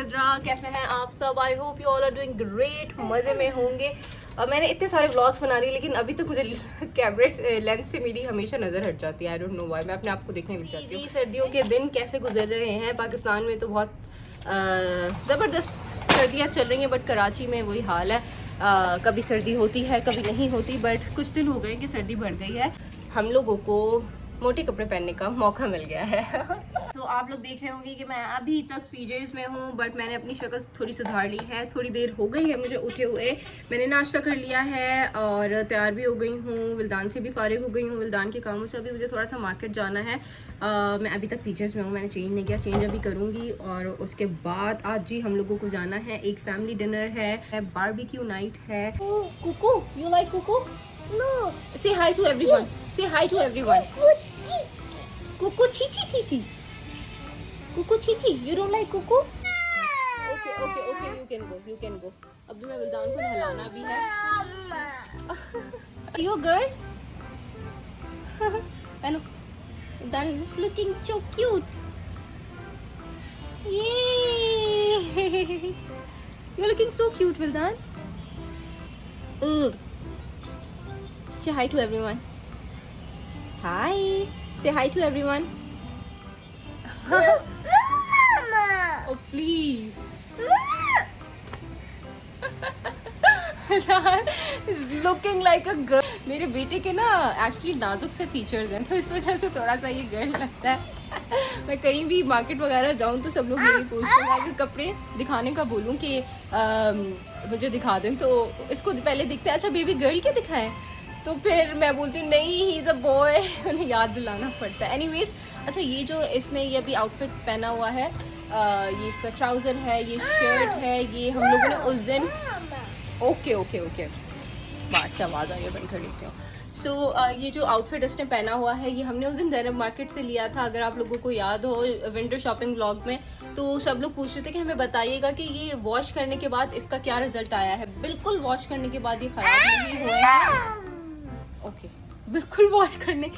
सिद्रा, कैसे हैं आप सब? I hope you all are doing great, मज़े में होंगे। मैंने इतने सारे व्लॉग्स बना लिए लेकिन अभी तक मुझे कैमरे लेंस से मेरी हमेशा नज़र हट जाती है। आई डोंट नो व्हाई, मैं अपने आप को देखने लग जाती हूँ। सर्दियों के दिन कैसे गुजर रहे हैं? पाकिस्तान में तो बहुत ज़बरदस्त सर्दियाँ चल रही हैं, बट कराची में वही हाल है। कभी सर्दी होती है, कभी नहीं होती, बट कुछ दिन हो गए कि सर्दी बढ़ गई है। हम लोगों को मोटे कपड़े पहनने का मौका मिल गया है। तो आप लोग देख रहे होंगे कि मैं अभी तक पीजेस में हूँ, बट मैंने अपनी शक्ल थोड़ी सुधार ली है। थोड़ी देर हो गई है मुझे उठे हुए, मैंने नाश्ता कर लिया है और तैयार भी हो गई हूँ। विल्दान से भी फारिग हो गई हूँ, विल्दान के कामों से। अभी मुझे थोड़ा सा मार्केट जाना है। मैं अभी तक पीजेस में हूँ, मैंने चेंज नहीं किया, चेंज अभी करूँगी। और उसके बाद आज जी हम लोगों को जाना है, एक फैमिली डिनर है, बारबेक्यू नाइट है। कुकू, यू लाइक कुकू? No. Say hi to everyone. Say hi to everyone. Cuckoo, chi chi chi chi. Cuckoo, chi chi. You don't like cuckoo? Okay, okay, okay. You can go. You can go. अभी मैं विल्दान को नहलाना भी है. Are you a girl? I know. Vilan is looking so cute. Yay! You're looking so cute, Vilan. Say hi to everyone. Hi. Say hi to everyone. Mama. Oh please. Is looking like a girl. मेरे बेटे के ना actually नाजुक से features हैं, तो इस वजह से थोड़ा सा ये गर्ल लगता है। मैं कहीं भी मार्केट वगैरह जाऊँ तो सब लोग यही पूछते हैं। अगर कपड़े दिखाने का बोलूँ कि मुझे दिखा दें, तो इसको पहले दिखते हैं, अच्छा बेबी गर्ल क्या दिखाएं? तो फिर मैं बोलती हूँ नहीं, ही इज़ अ बॉय। उन्हें याद दिलाना पड़ता है। एनीवेज, अच्छा ये जो इसने ये अभी आउटफिट पहना हुआ है, ये इसका ट्राउज़र है, ये शर्ट है, ये हम लोगों ने उस दिन ओके ओके ओके बाहर से आवाज़ आ रही है, बंद कर लेती हूँ। सो ये जो आउटफिट इसने पहना हुआ है, ये हमने उस दिन ज़ैनब मार्केट से लिया था। अगर आप लोगों को याद हो विंटर शॉपिंग व्लॉग में, तो सब लोग पूछ रहे थे कि हमें बताइएगा कि ये वॉश करने के बाद इसका क्या रिजल्ट आया है। बिल्कुल वॉश करने के बाद ये ख़राब नहीं हुए हैं। ओके, बिल्कुल वॉश करने,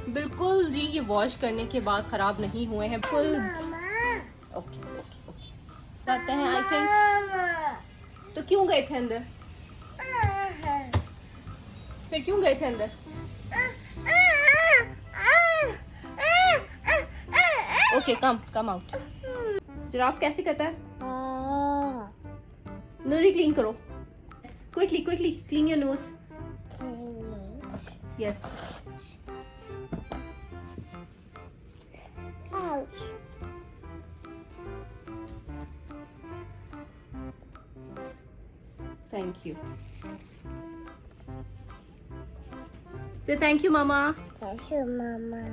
बिल्कुल जी, ये वॉश करने के बाद ख़राब नहीं हुए हैं। बिल्कुल ओके ओके ओके जाते हैं आई थिंक। तो क्यों गए थे अंदर? फिर क्यों गए थे अंदर? Okay, come out. जिराफ कैसे करता है? नोज़ क्लीन करो, quickly quickly clean your nose. Yes. Ouch. Thank you. Say thank you, Mama. Thank you, Mama.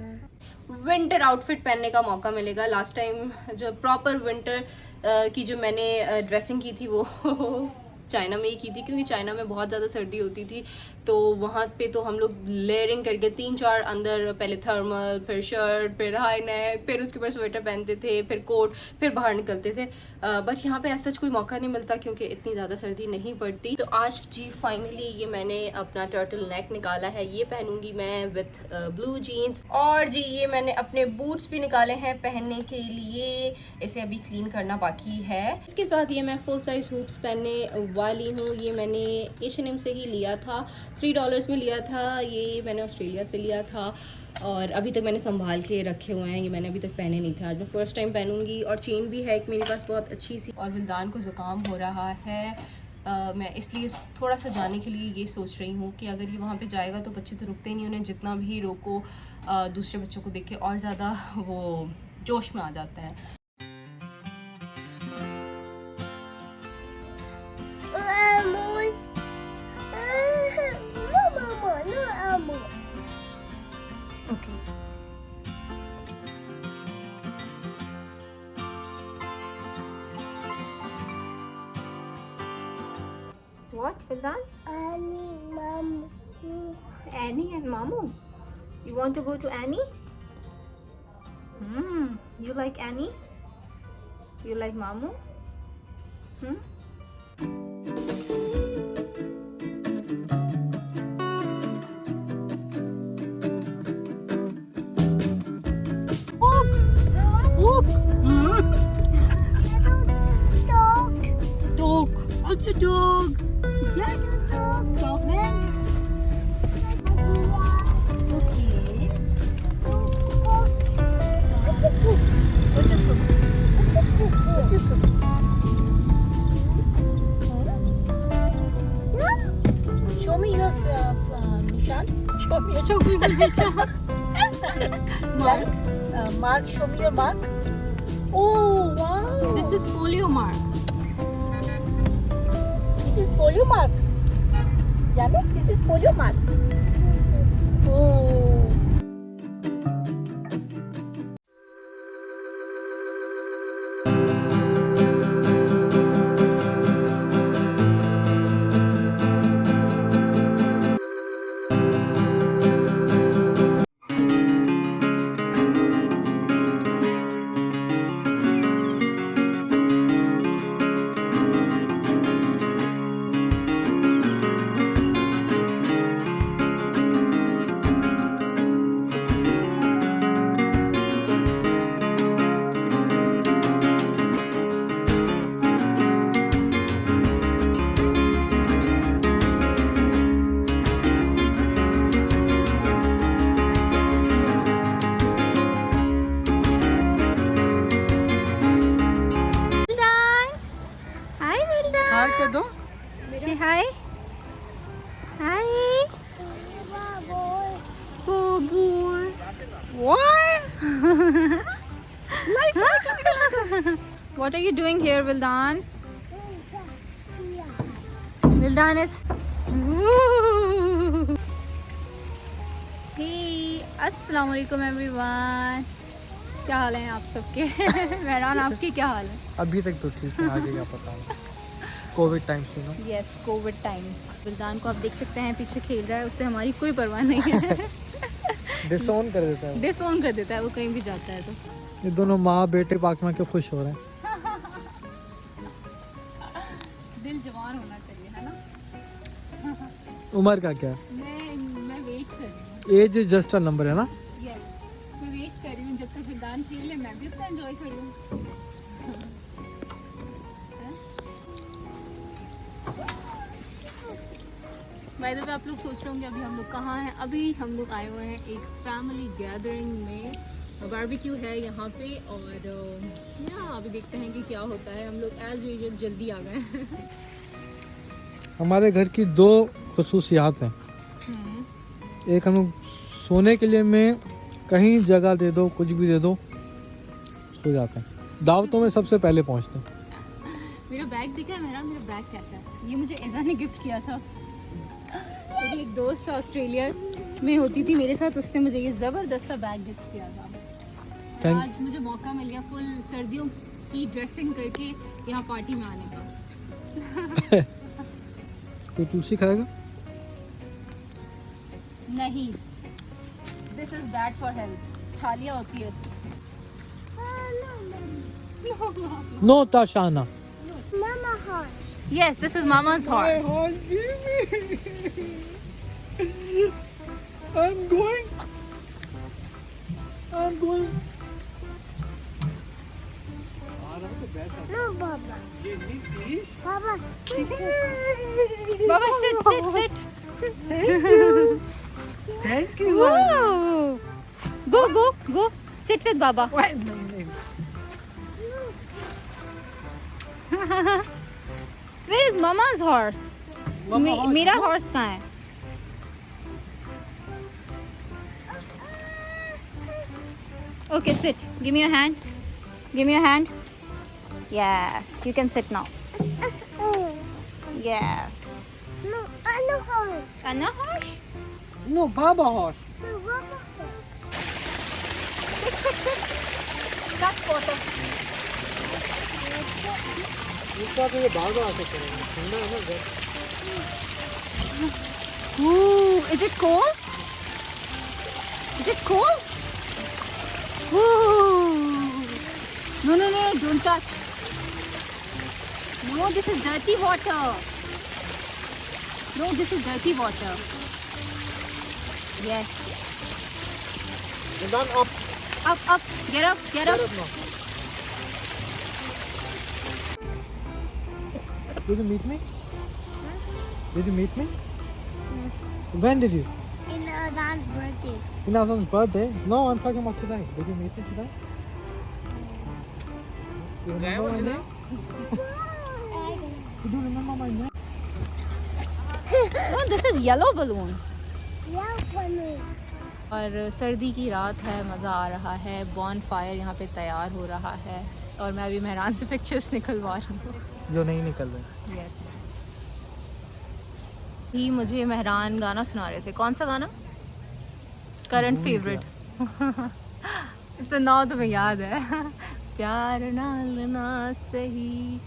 Winter outfit पहनने का मौका मिलेगा। लास्ट टाइम जो प्रॉपर विंटर की जो मैंने ड्रेसिंग की थी वो चाइना में ही की थी, क्योंकि चाइना में बहुत ज़्यादा सर्दी होती थी। तो वहाँ पे तो हम लोग लेयरिंग करके 3-4 अंदर, पहले थर्मल, फिर शर्ट, फिर हाई नेक, फिर उसके ऊपर स्वेटर पहनते थे, फिर कोट, फिर बाहर निकलते थे। बट यहाँ पे ऐसा कोई मौका नहीं मिलता क्योंकि इतनी ज़्यादा सर्दी नहीं पड़ती। तो आज जी फाइनली ये मैंने अपना टर्टल नेक निकाला है, ये पहनूंगी मैं विथ ब्लू जीन्स। और जी ये मैंने अपने बूट्स भी निकाले हैं पहनने के लिए, इसे अभी क्लीन करना बाकी है। इसके साथ ये मैं फुल साइज सूट्स पहनने वाली हूँ। ये मैंने H&M से ही लिया था, $3 में लिया था। ये मैंने ऑस्ट्रेलिया से लिया था और अभी तक मैंने संभाल के रखे हुए हैं। ये मैंने अभी तक पहने नहीं थे, आज मैं फ़र्स्ट टाइम पहनूंगी। और चेन भी है एक मेरे पास बहुत अच्छी सी। और विल्दान को ज़ुकाम हो रहा है, मैं इसलिए थोड़ा सा जाने के लिए ये सोच रही हूँ कि अगर ये वहाँ पे जाएगा तो बच्चे तो रुकते नहीं, उन्हें जितना भी रोको दूसरे बच्चों को देख के और ज़्यादा वो जोश में आ जाता है। What, Vildan? Annie, Mom. Annie and Mamu? You want to go to Annie? You like Annie? You like Mamu? What's a dog? Cat? Chocolate? Okay. What's a poop? What's a poop? What's a poop? What's a poop? Show me your Nishan. Show me your Mark. Mark. Show me your mark. Oh wow! This is polio mark. This is polio mark. Jano, this is polio mark. Oh. Hi कर दो. Say hi. Hi. Oh boy. What? What are you doing here, Vildan? Vildan is. Hey, अस्सलाम वालेकुम everyone. क्या हाल है आप सबके? मेहरान आपकी क्या हाल है? अभी तक तो ठीक है, आगे क्या पता. Covid times no. Yes, covid times. Wildan को आप देख सकते हैं पीछे खेल रहा है, उससे हमारी कोई परवाह नहीं है. डिसऑन कर देता है. डिसऑन कर देता है वो कहीं भी जाता है तो. ये दोनों माँ बेटे पार्क में के खुश हो रहे हैं. दिल जवान होना चाहिए, है ना? उम्र का क्या? मैं वेट कर रही हूँ. Age is just a number है ना. यस, मैं वेट कर रही हूँ जब तक विल्दान खेल ले, मैं भी अपना एंजॉय करूँ. बाय द वे, आप लोग सोच रहे होंगे अभी हम लोग कहाँ हैं. अभी हम लोग आए हुए हैं एक फैमिली गैदरिंग में. बारबेक्यू है यहाँ पे और यहाँ अभी देखते हैं कि क्या होता है. हम लोग एज यूजुअल जल्दी आ गए हैं. हमारे घर की दो खसूसियात हैं. एक, हम सोने के लिए में कहीं जगह दे दो, कुछ भी दे दो, सो जाते हैं. दावतों में सबसे पहले पहुंचते हैं. मेरा बैग दिखा है. मेरा बैग कैसा है? ये मुझे एजा ने गिफ्ट किया था. मेरी एक दोस्त ऑस्ट्रेलिया में होती थी मेरे साथ, उसने मुझे ये ज़बरदस्त सा बैग गिफ्ट किया था. और आज मुझे मौका मिल गया फुल सर्दियों की ड्रेसिंग करके यहाँ पार्टी में आने का. तो तुलसी खाएगा? नहीं, this is bad for health. छालियाँ होती है इसमें. नो ताशाना. Mama horse. Yes, this is Mama's horse. I'm going. No, Baba. Baba. Baba, sit. Thank you. Whoa. Go. Sit with Baba. Where is Mama's horse? मेरा horse कहाँ है? Okay, sit. Give me your hand. Yes, you can sit now. Yes. No, no horse. Anna horse? No, Baba horse. No, Baba horse. Sit. Cut photo. इसका तो ये बार आके करेंगे. ठंडा है ना घर. Ooh, is it cold? Ooh. No, don't touch. No, this is dirty water. Yes. Then up. Up. Get up. Get up now. Did you meet me? Did you meet me? When did you? In Adam's birthday. In Azam's birthday? No, I'm talking about today. Did you meet me today? You remember my name? You do remember my name? No, this is yellow balloon. Yeah, for me. और सर्दी की रात है, मज़ा आ रहा है, बॉन fire यहाँ पे तैयार हो रहा है और मैं अभी मेहरान से पिक्चर्स निकलवा रही हूँ। जो नहीं निकल रहे। यस, ही मुझे मेहरान गाना सुना रहे थे। कौन सा गाना? Current favourite. सुनाओ, तुम्हें याद है? प्यार नाल ना सही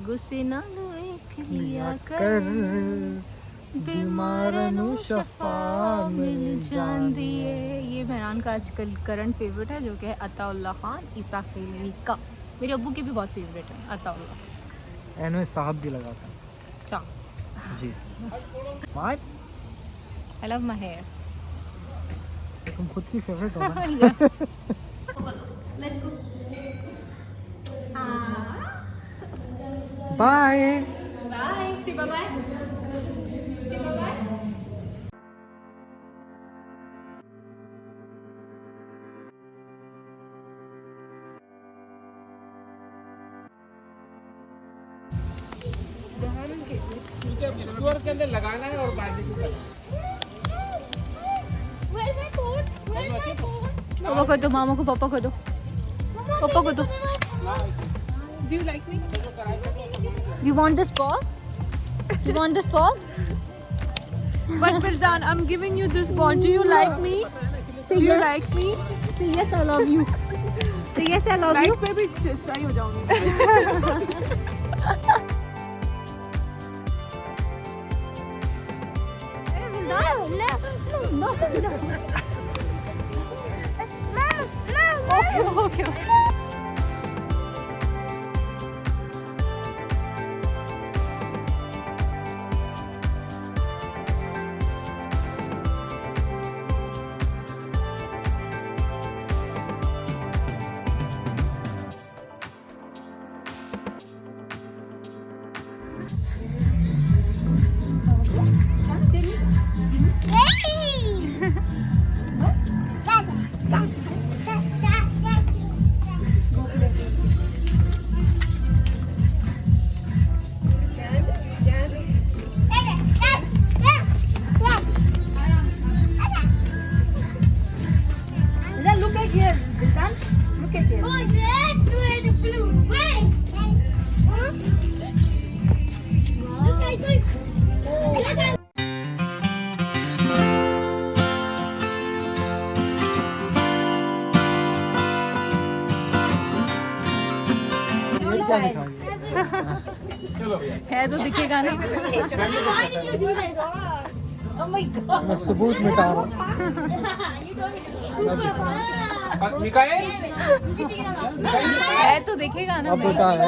गुस्से नाल वेख लिया कर, बीमारां नू शफा मिल जांदी है। ये मेहरान का आजकल करंट फेवरेट है, जो कि है अताउल्ला खान ईसा खिलवी का। मेरे अब्बू के भी बहुत फेवरेट है अताउल्ला। एनवे साहब भी लगाता है। चा जी। My I love my hair. तुम खुद की फेवरेट हो ना? Yes, let's go. Bye. Bye, see bye bye, see bye bye. के अंदर लगाना है और बार्बेक्यू करना है। पापा को दो, मामा को, पापा को दो, पापा को दो। Do you like me? You want this ball? You want this ball? But Bildan, I'm giving you this ball. Do you like me? Do you like me? Say yes, I love you. Say yes, I love you. Like पे भी सही हो जाऊंगी। No, no, no, no. Mom, Okay. Look at here, Bildan. Look at here. Oh, that's where the blue went. Huh? Look at this. Look at क्या दिखा है तो दिखेगा ना। Why did you do this? Oh my God. मैं सबूत मिटा रहा हूँ। You don't है तो दिखेगा ना। अब बता है।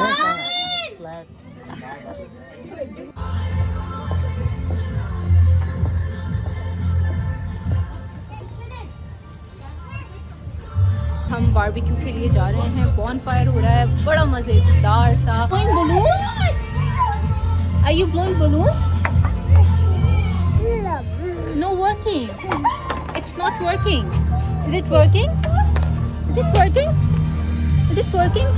हम बारबेक्यू के लिए जा रहे हैं। बॉन फायर हो रहा है, बड़ा मजेदार सा। Blowing balloons? Are you blowing balloons? No working. It's not working. Is it working? Is it working? Is it working?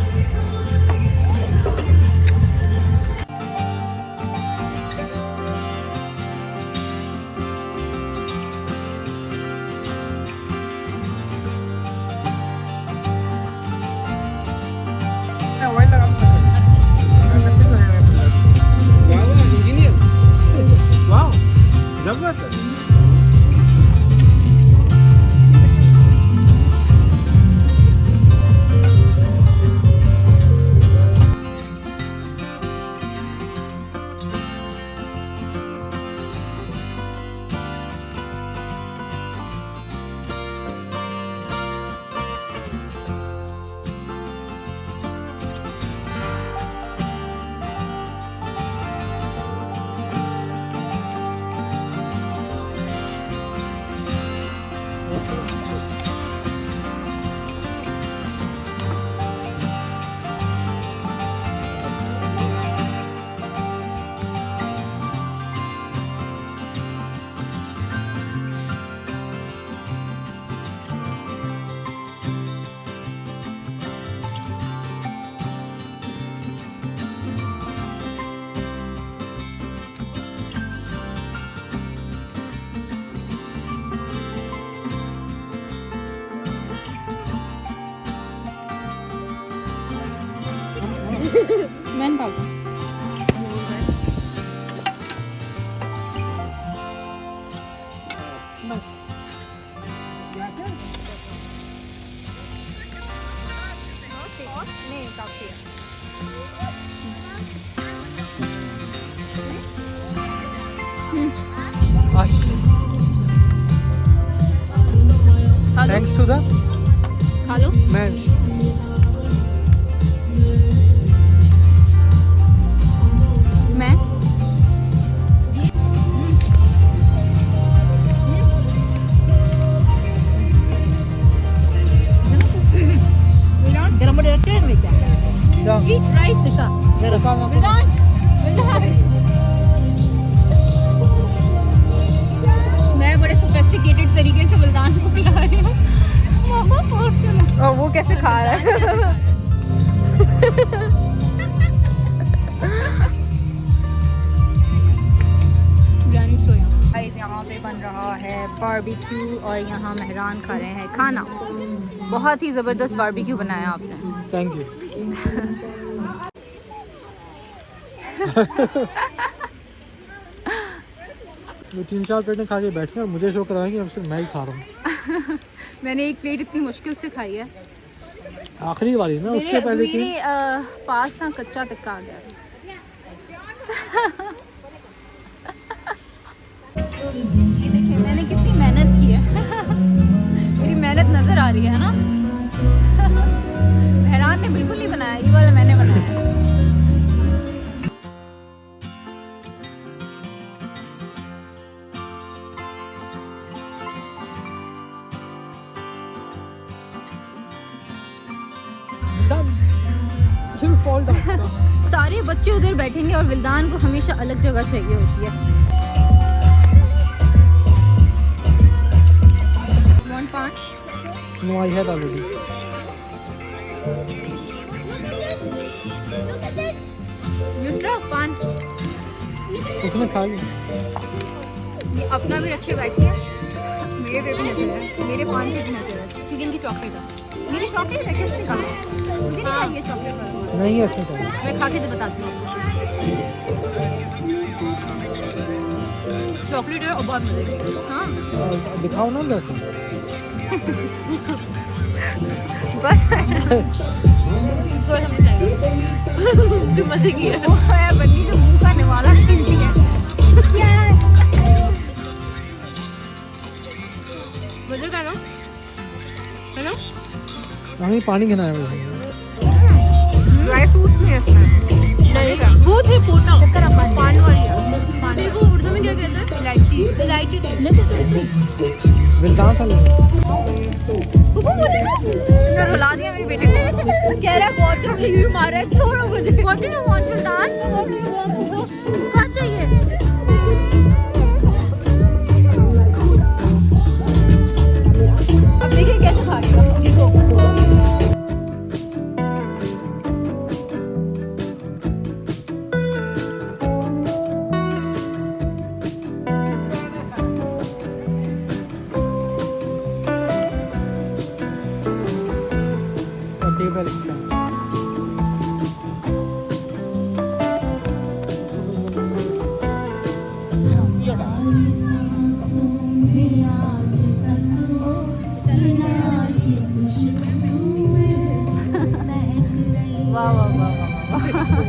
वाह, जबरदस्त। मैं पालता बस नहीं काफी है थैंक्स सुधा। खा लो मैं मैं गरम बड़े रखे हैं क्या क्या राइस का मैं बड़े सोफिस्टिकेटेड तरीके से बलिदान को खिला रही हूँ मामा फोर्क से ना और वो कैसे खा रहा है? बिरयानी सोया गाइस यहाँ पे बन रहा है बारबेक्यू और यहाँ मेहरान खा रहे हैं खाना। बहुत ही ज़बरदस्त बारबेक्यू बनाया आपने। Thank you. वो 3-4 प्लेटें खा के बैठे और मुझे शो कराएंगे, अब सिर्फ मैं ही खा रहा हूँ। मैंने एक प्लेट इतनी मुश्किल से खाई है। आखिरी वाली ना, उससे पहले की मेरे पास ना कच्चा तक आ गया। ये देखिए मैंने कितनी मेहनत की है। मेरी मेहनत नजर आ रही है ना। मेहरान ने बिल्कुल नहीं बनाया, ये वाला मैंने बनाया। fall down. सारे बच्चे उधर बैठेंगे और विल्दान को हमेशा अलग जगह चाहिए होती है। Want पान? No, I had already. दूसरा पान उसने खा लिया। ये अपना भी रखे बैठी है, मेरे पे भी नजर है, मेरे पान पे भी नजर है, क्योंकि इनकी चॉकलेट है। मेरी चॉकलेट है, किसने कहा? मुझे नहीं चाहिए चॉकलेट। नहीं है उसने खाया। मैं खा के तो बताती हूँ आपको। चॉकलेट है और बहुत मजे की। हाँ दिखाओ ना वैसे। बस तो मजे की है। वो है बन्नी तो मुंह का निवाला सुनती है। क्या है? मजे का ना? है ना? हमें पानी गिनाया हुआ है। ड्राई फ्रूट्स भी है इसमें। नहीं का वो थे पोटा चक्कर पान वाली है। पानी को उर्दू में क्या कहते हैं? इलायची। इलायची थी। विल्दान था लेकिन। मैं रुला दिया मेरे बेटे को। कह रहा है वॉटर रिव्यू मार रहा है, छोड़ो मुझे। What do you want Wildan? क्या चाहिए? अब देखिए कैसे भागेगा। देखो टेबल वाह वाह वाह वाह वाह।